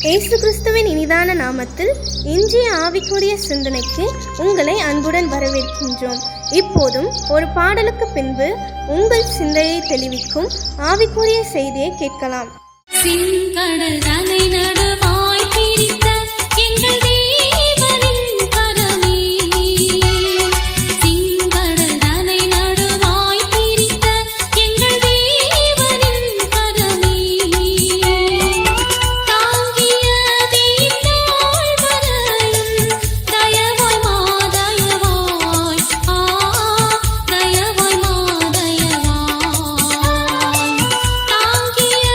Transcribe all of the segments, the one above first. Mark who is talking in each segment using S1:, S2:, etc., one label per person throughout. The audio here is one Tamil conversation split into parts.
S1: இயேசு கிறிஸ்துவின் இனிதான நாமத்தில் இன்றைய ஆவிக்குரிய சிந்தனைக்கு உங்களை அன்புடன் வரவேற்கின்றோம். இப்போதும் ஒரு பாடலுக்கு பின்பு உங்கள் சிந்தையை தெளிவிக்கும் ஆவிக்குரிய செய்தியை கேட்கலாம்.
S2: சிங்கடல் தனை நடுவாய் பிரித்த எங்கள் தேவனின் கரமே, சிங்கடல் தனை நடுவாய் பிரித்த எங்கள் தேவனின் கரமே, தாங்கிய தீர்ந்தாள் வரையும் தயவாய் மாதயவாய், தயவாய் மாதயவாய், தாங்கிய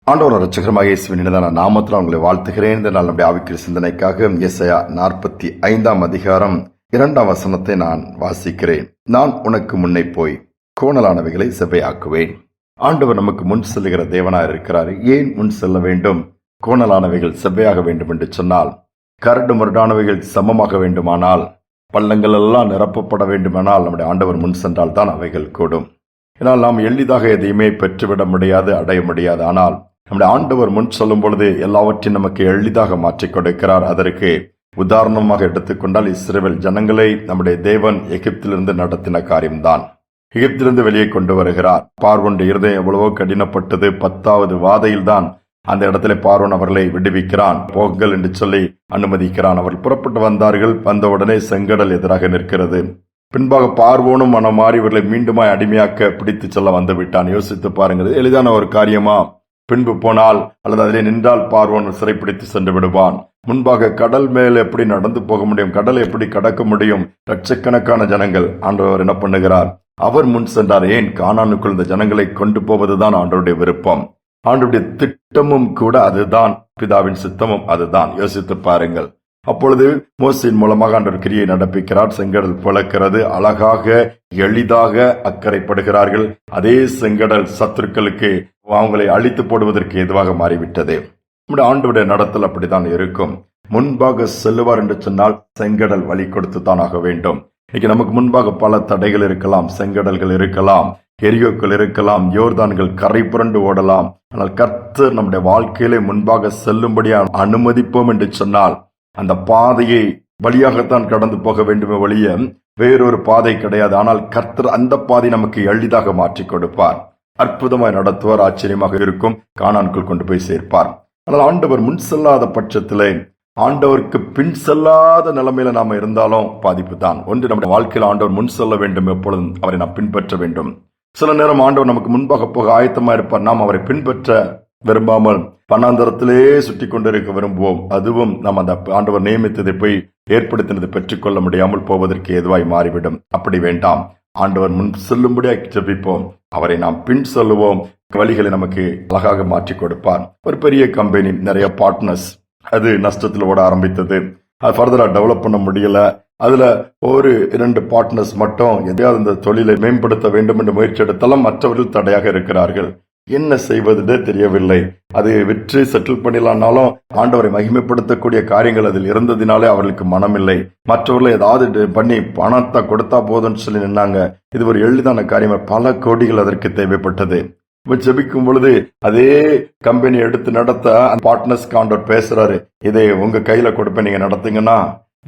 S3: ஆண்டவர் இரட்சகருமாகிய இயேசுவின் இனிதான நாமத்தில் உங்களை வாழ்த்துகிறேன். இந்த நாள் நம்முடைய ஆவிக்குரிய சிந்தனைக்காக எசாயா 45 2 வசனத்தை நான் வாசிக்கிறேன். நான் உனக்கு முன்னே போய் கோணலானவைகளை செவ்வையாக்குவேன். ஆண்டவர் நமக்கு முன் செல்லுகிற தேவனாய் இருக்கிறார். ஏன் முன் செல்ல வேண்டும்? கோணலானவைகள் செவ்வையாக வேண்டும் என்று சொன்னால், கரடு முரடானவைகள் சமமாக வேண்டுமானால், பள்ளங்கள் எல்லாம் நிரப்பப்பட வேண்டுமானால் நம்முடைய ஆண்டவர் முன் சென்றால் தான் அவைகள் கூடும். ஏனால் நாம் எளிதாக எதையுமே பெற்றுவிட முடியாது, அடைய முடியாது. ஆனால் நம்முடைய ஆண்டவர் முன் சொல்லும் பொழுது எல்லாவற்றையும் நமக்கு எளிதாக மாற்றிக் கொடுக்கிறார். அதற்கு உதாரணமாக எடுத்துக்கொண்டால், இஸ்ரவேல் ஜனங்களை நம்முடைய தேவன் எகிப்திலிருந்து நடத்தின காரியம்தான். எகிப்திலிருந்து வெளியே கொண்டு வருகிறார். பார்வோனுடைய இருதயம் எவ்வளவோ கடினப்பட்டது. 10வது வாதையில் தான் அந்த இடத்துல பார்வோன் அவர்களை விடுவிக்கிறான். போங்கள் என்று சொல்லி அனுமதிக்கிறான். அவர்கள் புறப்பட்டு வந்தார்கள். வந்தவுடனே செங்கடல் எதிராக நிற்கிறது. பின்பாக பார்வோனும் மனம் மாறி இவர்களை மீண்டுமாய் அடிமையாக்க பிடித்து செல்ல வந்து விட்டான். யோசித்து பாருங்கள், எளிதான ஒரு காரியமா? பின்பு போனால் அல்லது அதிலே நின்றால் பார்வோன் சிறைப்பிடித்து சென்று விடுவான். முன்பாக கடல் மேல் எப்படி நடந்து போக முடியும்? கடலை எப்படி கடக்க முடியும்? லட்சக்கணக்கான ஜனங்கள். ஆண்டவர் என்ன பண்ணுகிறார்? அவர் முன் சென்றார். ஏன்? கானானுக்குள் இந்த ஜனங்களை கொண்டு போவதுதான் ஆண்டவருடைய விருப்பம். ஆண்டவருடைய திட்டமும் கூட அதுதான். பிதாவின் சித்தமும் அதுதான். யோசித்து பாருங்கள். அப்பொழுது மோசையின் மூலமாக ஆண்டவர் கிரியை நடப்பிக்கிறார். செங்கடல் பிளக்கிறது. அழகாக எளிதாக அக்கறைப்படுகிறார்கள். அதே செங்கடல் சத்துருக்களுக்கு அவங்களை அழித்து போடுவதற்கு எதுவாக மாறிவிட்டது. நம்முடைய ஆண்டவருடைய நடத்தல் அப்படித்தான் இருக்கும். முன்பாக செல்லுவார் என்று சொன்னால் செங்கடல் வழி கொடுத்து தான் ஆக வேண்டும். இன்னைக்கு நமக்கு முன்பாக பல தடைகள் இருக்கலாம், செங்கடல்கள் இருக்கலாம், எரியோக்கள் இருக்கலாம், யோர்தான்கள் கரை புரண்டு ஓடலாம். ஆனால் கர்த்தர் நம்முடைய வாழ்க்கையிலே முன்பாக செல்லும்படியாக அனுமதிப்போம் என்று சொன்னால் அந்த பாதையை வழியாகத்தான் கடந்து போக வேண்டுமே ஒழிய வேறொரு பாதை கிடையாது. ஆனால் கர்த்தர் அந்த பாதை நமக்கு எளிதாக மாற்றிக் கொடுப்பார். அற்புதமாய் நடத்துவார். ஆச்சரியமாக இருக்கும். கானானுக்குள் கொண்டு போய் சேர்ப்பார். ஆனால் ஆண்டவர் முன் செல்லாத பட்சத்திலே, ஆண்டவருக்கு பின் செல்லாத நிலைமையில நாம இருந்தாலும் பாதிப்பு தான். ஒன்று, நம்முடைய வாழ்க்கையில் ஆண்டவர் முன் செல்ல வேண்டும். எப்பொழுதும் அவரை நாம் பின்பற்ற வேண்டும். சில நேரம் ஆண்டவர் நமக்கு முன்பாக போக ஆயத்தமா இருப்பார். நாம் அவரை பின்பற்ற விரும்பாமல் பணாந்தரத்திலே சுற்றி கொண்டிருக்க விரும்புவோம். அதுவும் நாம் அந்த ஆண்டவர் நியமித்ததை போய் ஏற்படுத்தினதை பெற்றுக்கொள்ள முடியாமல் போவதற்கு ஏதுவாய் மாறிவிடும். அப்படி வேண்டாம். ஆண்டவர் முன் செல்லும்படியாக ஜெபிப்போம். அவரை நாம் பின் செல்லுவோம். வழிகளை நமக்கு அழகாக மாற்றி கொடுப்பார். ஒரு பெரிய கம்பெனி, நிறைய பார்ட்னர்ஸ், அது நஷ்டத்தில் ஓட ஆரம்பித்தது. அது ஃபர்தரா டெவலப் பண்ண முடியல. அதுல 1-2 பார்ட்னர்ஸ் மட்டும் எதையாவது இந்த தொழிலை மேம்படுத்த வேண்டும் என்று முயற்சி எடுத்தாலும் மற்றவர்கள் தடையாக இருக்கிறார்கள். என்ன செய்வதுன்னு தெரியவில்லை. அது விற்று செட்டில் பண்ணிடலான்னாலும் ஆண்டவரை மகிமைப்படுத்தக்கூடிய காரியங்கள் அதில் இருந்ததினாலே அவர்களுக்கு மனமில்லை. மற்றவர்களை ஏதாவது பண்ணி பணத்தை கொடுத்தா போதும்னு சொல்லி நின்னாங்க. இது ஒரு எளிதான காரியம். பல கோடிகள் அதற்கு தேவைப்பட்டது. ஜெபிக்கும் பொழுது அதே கம்பெனி எடுத்து நடத்த பார்ட்னர்ஸ்க்கு ஆண்டவர் பேசுறாரு, இதை உங்க கையில கொடுப்பேன், நீங்க நடத்துங்கன்னா.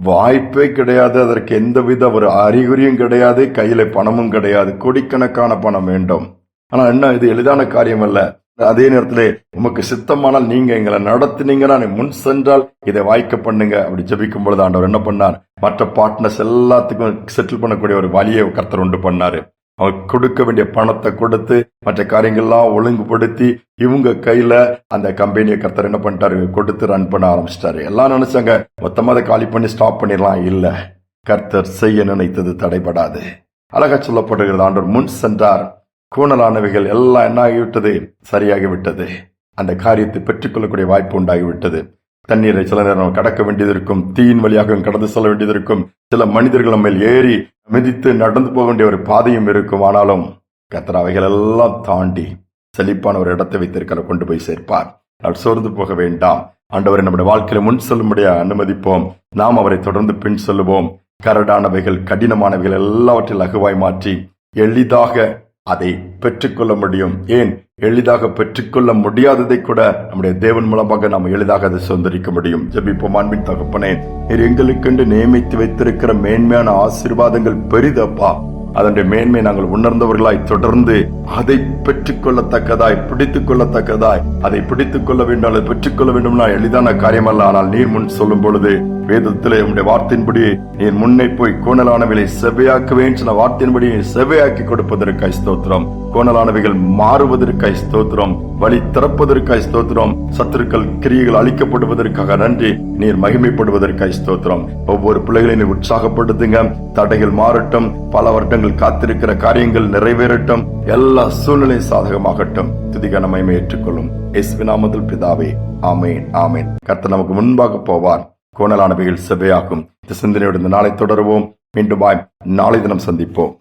S3: வாய்ப்பே கிடையாது. அதற்கு எந்தவித ஒரு அறிகுறியும் கிடையாது. கையில பணமும் கிடையாது. கோடிக்கணக்கான பணம் வேண்டும். ஆனா என்ன, இது எளிதான காரியம் அல்ல. அதே நேரத்திலே உமக்கு சித்தமானால் நீங்க எங்களை நடத்தினீங்கன்னா, முன் சென்றால் இதை வாய்க்க பண்ணுங்க. அப்படி ஜெபிக்கும் பொழுது ஆண்டவர் என்ன பண்ணார்? மற்ற பார்ட்னர்ஸ் எல்லாத்துக்கும் செட்டில் பண்ணக்கூடிய ஒரு வழியை கர்த்தர் உண்டு பண்ணாரு. அவர் கொடுக்க வேண்டிய பணத்தை கொடுத்து மற்ற காரியங்கள்லாம் ஒழுங்குபடுத்தி இவங்க கையில அந்த கம்பெனியை கர்த்தர் என்ன பண்ணிட்டாரு? கொடுத்து ரன் பண்ண ஆரம்பிச்சிட்டாரு. எல்லாம் நினைச்சாங்க மொத்தமா அதை காலி பண்ணி ஸ்டாப் பண்ணிடலாம். இல்ல, கர்த்தர் செய்ய நினைத்தது தடைபடாது. அழகா சொல்லப்படுகிறது. ஆண்டவர் முன் சென்றார். கூணலானவைகள் எல்லாம் என்ன ஆகிவிட்டது? சரியாகிவிட்டது. அந்த காரியத்தை பெற்றுக்கொள்ளக்கூடிய வாய்ப்பு உண்டாகிவிட்டது. தண்ணீரை சில நேரம் கடக்க வேண்டியது இருக்கும், தீயின் வழியாக கடந்து செல்ல வேண்டியது இருக்கும், சில மனிதர்கள் மேல் ஏறி மிதித்து நடந்து போக வேண்டிய ஒரு பாதையும் இருக்கும். ஆனாலும் கர்த்தர் அவைகள் எல்லாம் தாண்டி செழிப்பான ஒரு இடத்தை வைத்திருக்கிற கொண்டு போய் சேர்ப்பார். அவர் சோர்ந்து போக வேண்டாம். ஆண்டவரை நம்முடைய வாழ்க்கையில முன் செல்லும்படியாக அனுமதிப்போம். நாம் அவரை தொடர்ந்து பின் செல்லுவோம். கரடானவைகள், கடினமானவைகள் எல்லாவற்றையும் லகுவாய் மாற்றி எளிதாக அதை பெற்றுக்கொள்ள முடியும். ஏன், எளிதாக பெற்றுக்கொள்ள முடியாததை கூட நம்முடைய தேவன் மூலமாக நாம் எளிதாக அதை சுதந்திரிக்க முடியும். ஜெபிப்போம். அன்பின் தகப்பனே, நீர் எங்களுக்கென்று நியமித்து வைத்திருக்கிற மேன்மையான ஆசீர்வாதங்கள் பெரிதப்பா. அதனுடைய மேன்மை நாங்கள் உணர்ந்தவர்களாய் தொடர்ந்து அதை பெற்றுக்கொள்ளத்தக்கதாய், பிடித்துக் கொள்ளத்தக்கதாய், அதை பிடித்துக் கொள்ள வேண்டும், அதை பெற்றுக்கொள்ள வேண்டும்னா எளிதான காரியம் அல்ல. ஆனால் நீர் முன் சொல்லும் பொழுது வேதத்திலே உடைய வார்த்தையின்படி நீர் முன்னே போய் கோணலானவைகளை செவ்வையாக்குவேன் சொன்ன வார்த்தையின்படி செவ்வையாக்கி கொடுப்பதற்காய் ஸ்தோத்திரம். கோணலானவைகள் மாறுவதற்காய் ஸ்தோத்திரம். வழி திறப்பதற்காய் ஸ்தோத்திரம். சத்துருக்கள் கிரியைகள் அழிக்கப்படுவதற்காக நன்றி. நீர் மகிமைப்படுவதற்காய் ஸ்தோத்திரம். ஒவ்வொரு பிள்ளைகளையும் உற்சாகப்படுத்துங்க. தடைகள் மாறட்டும். பல வருடங்கள் காத்திருக்கிற காரியங்கள் நிறைவேறட்டும். எல்லா சூழ்நிலையும் சாதகமாகட்டும். துதிக்கான மகிமை ஏற்றுக்கொள்ளும் இயேசுவின் நாமத்தில் பிதாவே, ஆமேன், ஆமேன். கர்த்தர் நமக்கு முன்பாக போவார். கோணலானவைகள் செவ்வையாக்கும். இந்த சிந்தனையோடு இந்த நாளை தொடருவோம். மீண்டும் நாளை தினம் சந்திப்போம்.